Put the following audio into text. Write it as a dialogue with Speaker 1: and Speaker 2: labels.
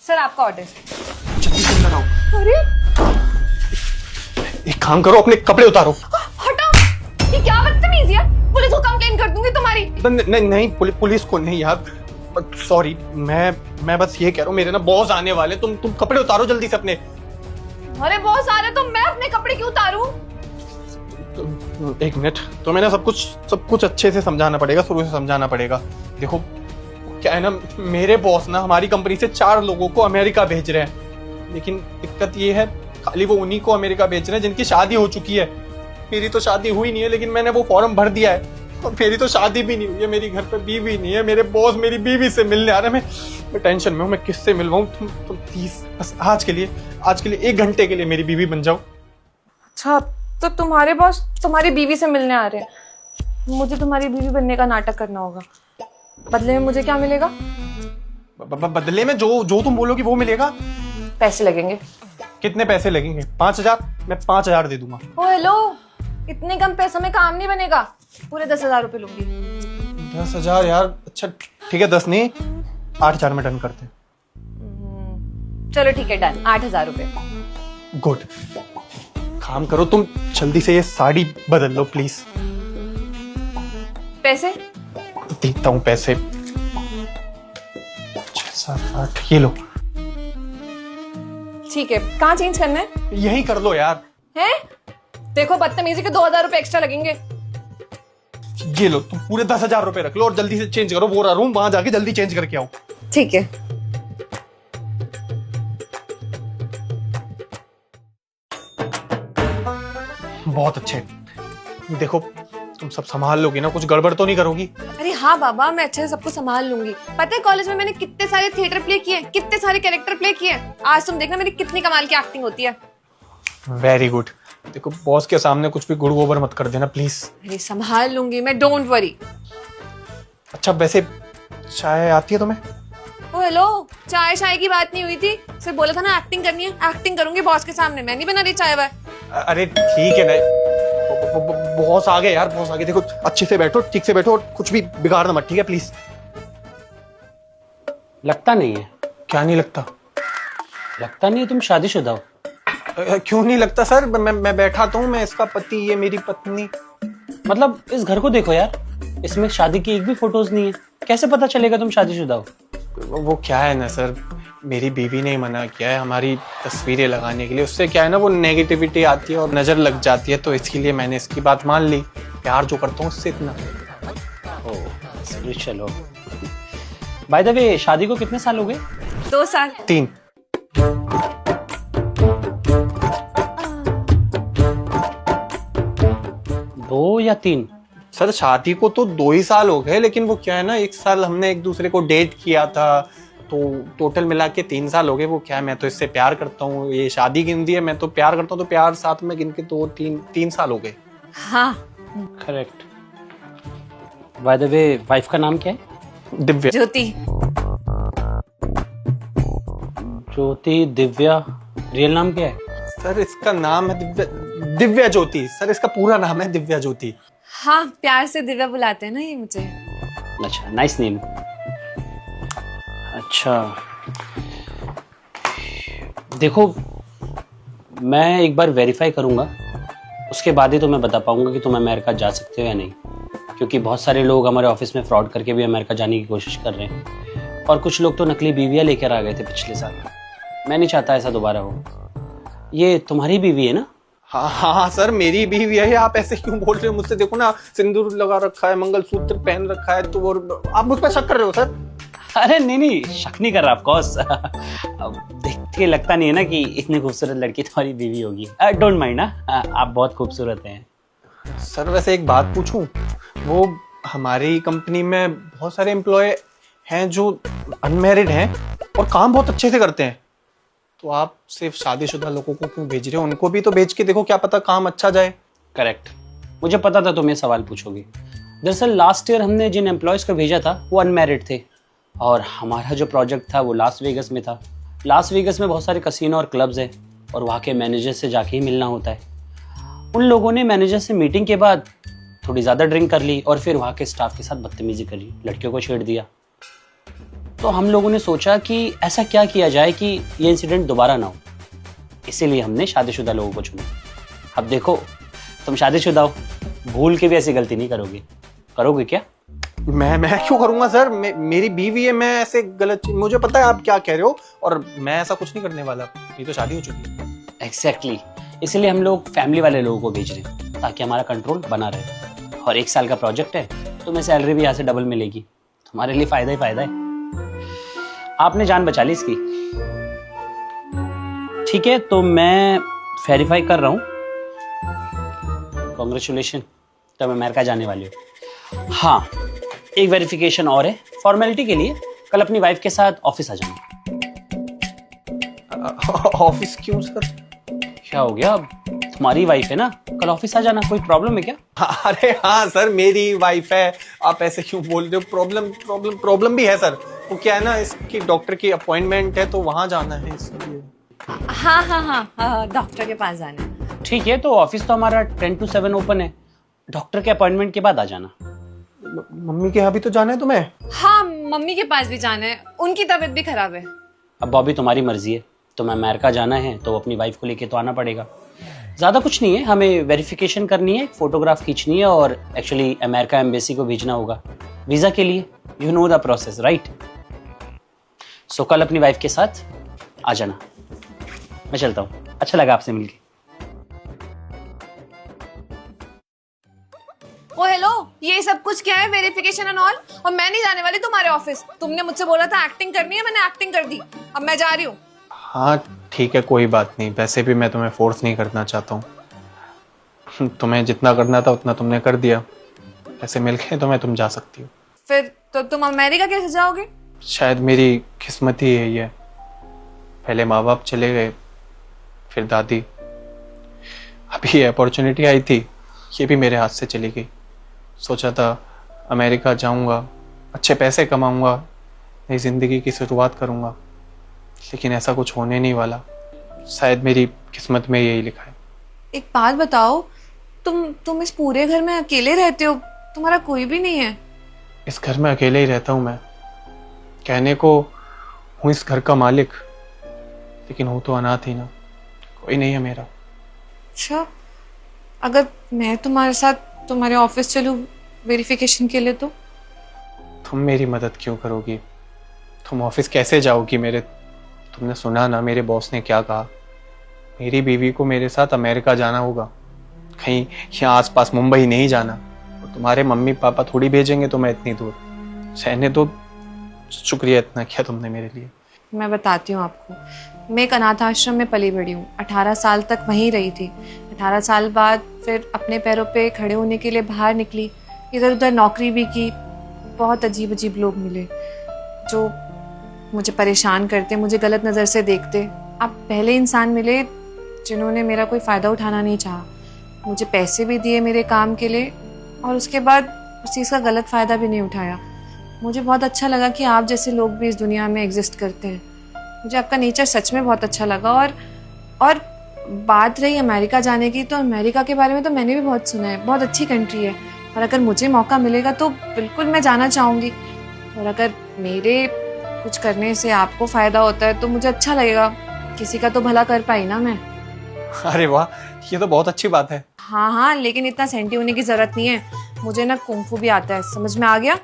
Speaker 1: Sir आपका order.
Speaker 2: जल्दी से अंदर आओ।
Speaker 1: अरे
Speaker 2: एक काम करो, अपने कपड़े उतारो।
Speaker 1: हटाओ, ये क्या बदतमीजी है, पुलिस को कंप्लेन कर दूंगी तुम्हारी।
Speaker 2: नहीं नहीं, पुलिस को नहीं यार, सॉरी। मैं बस ये कह रहा हूँ, मेरे ना बॉस आने वाले, तुम कपड़े उतारो जल्दी से अपने।
Speaker 1: अरे बॉस आ रहे तो मैं अपने कपड़े क्यों उतारूं?
Speaker 2: एक मिनट, तो मैंने सब कुछ अच्छे से समझाना पड़ेगा, शुरू से समझाना पड़ेगा। देखो क्या है ना, मेरे बॉस ना हमारी कंपनी से 4 लोगों को अमेरिका भेज रहे हैं, लेकिन दिक्कत ये है खाली वो उन्हीं को अमेरिका भेज रहे हैं जिनकी शादी हो चुकी है। मेरी तो शादी हुई नहीं है, लेकिन मैंने वो फॉर्म भर दिया है, और मेरी तो शादी भी नहीं हुई है, मेरी घर पे बीवी नहीं है। मेरे बॉस मेरी बीवी से मिलने आ रहे हैं। मैं टेंशन में हूँ, मैं किससे मिलवाऊँ? तुम प्लीज बस आज के लिए 1 घंटे के लिए मेरी बीवी बन जाओ।
Speaker 1: अच्छा, तो तुम्हारे बॉस तुम्हारी बीवी से मिलने आ रहे हैं, मुझे तुम्हारी बीवी बनने का नाटक करना होगा। बदले में मुझे क्या मिलेगा?
Speaker 2: बदले में जो तुम बोलोगी वो मिलेगा।
Speaker 1: पैसे लगेंगे।
Speaker 2: कितने पैसे लगेंगे? 5,000? मैं 5,000 दे दूंगा।
Speaker 1: ओ हेलो, इतने कम पैसों में काम नहीं बनेगा, पूरे 10,000 रुपए लूंगी।
Speaker 2: 10,000 यार? अच्छा ठीक है, 10 नहीं 8,000 में डन करते हैं।
Speaker 1: चलो ठीक है, डन, 8,000 रुपए।
Speaker 2: गुड। काम करो तुम, जल्दी से ये साड़ी बदल लो प्लीज।
Speaker 1: पैसे?
Speaker 2: देता हूँ पैसे। 6, 7, 8, ये लो।
Speaker 1: ठीक है, कहाँ चेंज करना है?
Speaker 2: यही कर लो यार।
Speaker 1: हैं? देखो बदतमीजी के 2,000 रुपए एक्स्ट्रा लगेंगे।
Speaker 2: ये लो, तुम पूरे 10,000 रुपए रख लो और जल्दी से चेंज करो। वो रहा रूम, वहां जाके जल्दी चेंज करके आओ।
Speaker 1: ठीक है।
Speaker 2: बहुत अच्छे। देखो तुम सब संभाल लोगी ना, कुछ गड़बड़ तो नहीं करोगी?
Speaker 1: अरे हाँ बाबा, मैं अच्छे से सबको संभाल लूंगी। पता है कॉलेज में मैंने कितने सारे थिएटर प्ले किए, कितने सारे कैरेक्टर प्ले किए। आज तुम देखना मेरी कितनी कमाल की एक्टिंग होती है।
Speaker 2: Very good. देखो बॉस के सामने कुछ भी गुड़ गोबर मत कर देना प्लीज।
Speaker 1: अरे संभाल लूंगी मैं, डोंट वरी।
Speaker 2: अच्छा वैसे चाय आती है तुम्हें?
Speaker 1: ओ हेलो, चाय शाय की बात नहीं हुई थी, सिर्फ बोला था ना एक्टिंग करनी है, एक्टिंग करूंगी बॉस के सामने। मैं नहीं बना रही चाय वाय।
Speaker 2: अरे ठीक है ना, बॉस आ गए यार, बॉस आ गए। देखो अच्छे से बैठो, ठीक से बैठो, और कुछ भी बिगाड़ना मत, ठीक है प्लीज।
Speaker 3: लगता नहीं है।
Speaker 2: क्या नहीं लगता?
Speaker 3: लगता नहीं है तुम शादीशुदा हो।
Speaker 2: क्यों नहीं लगता सर? मैं बैठा तो हूँ, मैं इसका पति, ये मेरी पत्नी।
Speaker 3: मतलब इस घर को देखो यार, इसमें शादी की एक भी फोटोज नहीं है, कैसे पता चलेगा तुम शादीशुदा हो?
Speaker 2: वो क्या है ना सर, मेरी बीवी ने मना किया है हमारी तस्वीरें लगाने के लिए। उससे क्या है ना, वो नेगेटिविटी आती है और नजर लग जाती है, तो इसके लिए मैंने इसकी बात मान ली। प्यार जो करता हूँ उससे इतना।
Speaker 3: ओह स्पिरिचुअल हो। बाय द वे, शादी को कितने साल हो गए?
Speaker 1: 2 साल।
Speaker 2: 3।
Speaker 3: 2 या 3?
Speaker 2: सर शादी को तो 2 ही साल हो गए, लेकिन वो क्या है ना, 1 साल हमने एक दूसरे को डेट किया था, तो टोटल मिला के 3 साल हो गए। वो क्या है, मैं तो इससे प्यार करता हूँ, ये शादी गिनती है, मैं तो प्यार करता हूँ, तो प्यार साथ में गिन के 2-3 साल हो गए।
Speaker 1: हाँ
Speaker 3: correct. By the way, wife का नाम क्या है?
Speaker 2: दिव्या।
Speaker 1: ज्योति।
Speaker 3: ज्योति, दिव्या, रियल नाम क्या है?
Speaker 2: सर इसका नाम है दिव्या ज्योति। सर इसका पूरा नाम है दिव्या ज्योति।
Speaker 1: हाँ, प्यार से दिव्या बुलाते हैं ना ये मुझे।
Speaker 3: अच्छा, नाइस नेम। अच्छा देखो, मैं एक बार वेरीफाई करूंगा, उसके बाद ही तो मैं बता पाऊंगा कि तुम अमेरिका जा सकते हो या नहीं, क्योंकि बहुत सारे लोग हमारे ऑफिस में फ्रॉड करके भी अमेरिका जाने की कोशिश कर रहे हैं, और कुछ लोग तो नकली बीवियां लेकर आ गए थे पिछले साल। मैं नहीं चाहता ऐसा दोबारा हो। ये तुम्हारी बीवी है ना?
Speaker 2: हाँ हाँ सर, मेरी बीवी है। आप ऐसे क्यों बोल रहे हो मुझसे? देखो ना, सिंदूर लगा रखा है, मंगलसूत्र पहन रखा है, तो वो आप मुझ पर शक कर रहे हो सर?
Speaker 3: अरे नहीं, शक नहीं कर रहा, ऑफ कोर्स। देख के लगता नहीं है ना कि इतनी खूबसूरत लड़की तुम्हारी बीवी होगी। डोंट माइंड ना, आप बहुत खूबसूरत हैं।
Speaker 2: सर वैसे एक बात पूछूं, वो हमारी कंपनी में बहुत सारे एम्प्लॉय हैं जो अनमैरिड हैं और काम बहुत अच्छे से करते हैं, तो आप सिर्फ शादीशुदा लोगों को क्यों भेज रहे हो? उनको भी तो भेज के देखो, क्या पता काम अच्छा जाए।
Speaker 3: करेक्ट, मुझे पता था तुम ये सवाल पूछोगे। दरअसल लास्ट ईयर हमने जिन एम्प्लॉयज को भेजा था वो अनमैरिड थे, और हमारा जो प्रोजेक्ट था वो लास वेगस में था। लास वेगस में बहुत सारे कसिनो और क्लब्स हैं, और वहाँ के मैनेजर से जाके ही मिलना होता है। उन लोगों ने मैनेजर से मीटिंग के बाद थोड़ी ज़्यादा ड्रिंक कर ली, और फिर वहाँ के स्टाफ के साथ बदतमीजी करी, लड़कियों को छेड़ दिया। तो हम लोगों ने सोचा कि ऐसा क्या किया जाए कि ये इंसिडेंट दोबारा ना हो, इसीलिए हमने शादीशुदा लोगों को चुना। अब देखो, तुम शादीशुदा हो, भूल के भी ऐसी गलती नहीं करोगे। करोगे क्या?
Speaker 2: मैं क्यों करूंगा सर? मेरी बीवी है, मैं ऐसे गलत चीज, मुझे पता है आप क्या कह रहे हो, और मैं ऐसा कुछ नहीं करने वाला। ये तो शादी हो चुकी है।
Speaker 3: एग्जैक्टली, इसलिए हम लोग फैमिली वाले लोगों को भेज रहे हैं ताकि हमारा कंट्रोल बना रहे। और 1 साल का प्रोजेक्ट है, तुम्हें सैलरी भी यहाँ से डबल मिलेगी, तुम्हारे लिए फायदा ही फायदा है। आपने जान बचा ली इसकी। ठीक है, तो मैं वेरीफाई कर रहा हूँ। कॉन्ग्रेचुलेशन, तुम अमेरिका जाने वाले हो। हाँ, एक वेरिफिकेशन और है फॉर्मेलिटी के लिए। कल अपनी वाइफ के साथ ऑफिस आ जाना।
Speaker 2: ऑफिस क्यों सर?
Speaker 3: क्या हो गया? तुम्हारी वाइफ है ना, कल ऑफिस आ जाना। कोई प्रॉब्लम है क्या?
Speaker 2: अरे हाँ सर, मेरी वाइफ है, आप ऐसे क्यों बोल रहे हो? प्रॉब्लम भी है सर। वो क्या है ना, इसकी डॉक्टर की अपॉइंटमेंट है तो वहां जाना है इसलिए।
Speaker 1: हाँ, डॉक्टर के पास जाना है।
Speaker 3: ठीक है, तो ऑफिस तो हमारा 10 to 7 ओपन है। डॉक्टर के अपॉइंटमेंट के बाद आ जाना।
Speaker 2: मम्मी के यहाँ भी तो जाना है तुम्हें?
Speaker 1: हाँ, मम्मी के पास भी जाना है, उनकी तबीयत भी खराब है।
Speaker 3: अब बॉबी, तुम्हारी मर्जी है, तुम्हें अमेरिका जाना है तो अपनी वाइफ को लेके तो आना पड़ेगा। ज़्यादा कुछ नहीं है, हमें वेरिफिकेशन करनी है, फोटोग्राफ खींचनी है और एक्चुअली अमेरिका एम्बेसी को भेजना होगा वीज़ा के लिए। You know the process, right? So कल अपनी वाइफ के साथ आ जाना। मैं चलता हूँ, अच्छा लगा आपसे मिलके।
Speaker 1: ओ हेलो, ये सब कुछ क्या है, वेरिफिकेशन एंड ऑल? और मैं नहीं जाने वाली तुम्हारे ऑफिस। तुमने मुझसे बोला था एक्टिंग करनी है, मैंने एक्टिंग कर दी। अब मैं जा रही हूँ।
Speaker 2: हाँ ठीक है, कोई बात नहीं। वैसे भी मैं तुम्हें फोर्स नहीं करना चाहता हूँ। तुम्हें जितना करना था उतना तुमने कर दिया। ऐसे मिलके तो मैं तुम जा सकती हो।
Speaker 1: फिर तो तुम अमेरिका कैसे जाओगे?
Speaker 2: शायद मेरी किस्मत ही है ये। पहले माँ बाप चले गए, फिर दादी। अभी ये अपॉर्चुनिटी आई थी, ये भी मेरे हाथ से चली गई। सोचा था अमेरिका जाऊंगा, अच्छे पैसे कमाऊंगा, नई जिंदगी की शुरुआत करूंगा, लेकिन ऐसा कुछ होने नहीं वाला। शायद मेरी किस्मत में यही लिखा है।
Speaker 1: एक बात बताओ, तुम इस पूरे घर में अकेले रहते हो? तुम्हारा कोई भी नहीं है?
Speaker 2: इस घर में अकेले ही रहता हूँ मैं। कहने को हूँ इस घर का मालिक, लेकिन हूँ तो अनाथ ही ना, कोई नहीं है मेरा।
Speaker 1: अच्छा, अगर मैं तुम्हारे साथ तुम्हारे ऑफिस चलूं वेरिफिकेशन के लिए तो?
Speaker 2: तुम मेरी मदद क्यों करोगी? तुम ऑफिस कैसे जाओगी मेरे? तुमने सुना ना मेरे बॉस ने क्या कहा? मेरी बीवी को मेरे साथ अमेरिका जाना होगा, कहीं यहाँ आसपास मुंबई नहीं जाना। और तुम्हारे मम्मी पापा थोड़ी भेजेंगे तो मैं इतनी दूर सहने दो। शुक्रिया इतना किया तुमने मेरे लिए।
Speaker 1: मैं बताती हूँ आपको, मैं एक अनाथ आश्रम में पली बड़ी हूँ। 18 साल तक वहीं रही थी। 18 साल बाद फिर अपने पैरों पे खड़े होने के लिए बाहर निकली, इधर उधर नौकरी भी की। बहुत अजीब अजीब लोग मिले जो मुझे परेशान करते, मुझे गलत नज़र से देखते। अब पहले इंसान मिले जिन्होंने मेरा कोई फ़ायदा उठाना नहीं चाहा, मुझे पैसे भी दिए मेरे काम के लिए, और उसके बाद उस चीज़ का गलत फ़ायदा भी नहीं उठाया। मुझे बहुत अच्छा लगा कि आप जैसे लोग भी इस दुनिया में एग्जिस्ट करते हैं। मुझे आपका नेचर सच में बहुत अच्छा लगा। और बात रही अमेरिका जाने की, तो अमेरिका के बारे में तो मैंने भी बहुत सुना है, बहुत अच्छी कंट्री है। और अगर मुझे मौका मिलेगा तो बिल्कुल मैं जाना चाहूँगी। और अगर मेरे कुछ करने से आपको फ़ायदा होता है तो मुझे अच्छा लगेगा। किसी का तो भला कर पाई ना मैं।
Speaker 2: अरे वाह, ये तो बहुत अच्छी बात है।
Speaker 1: हाँ, लेकिन इतना सेंटी होने की ज़रूरत नहीं है। मुझे ना कुंग फू भी आता है, समझ में आ गया?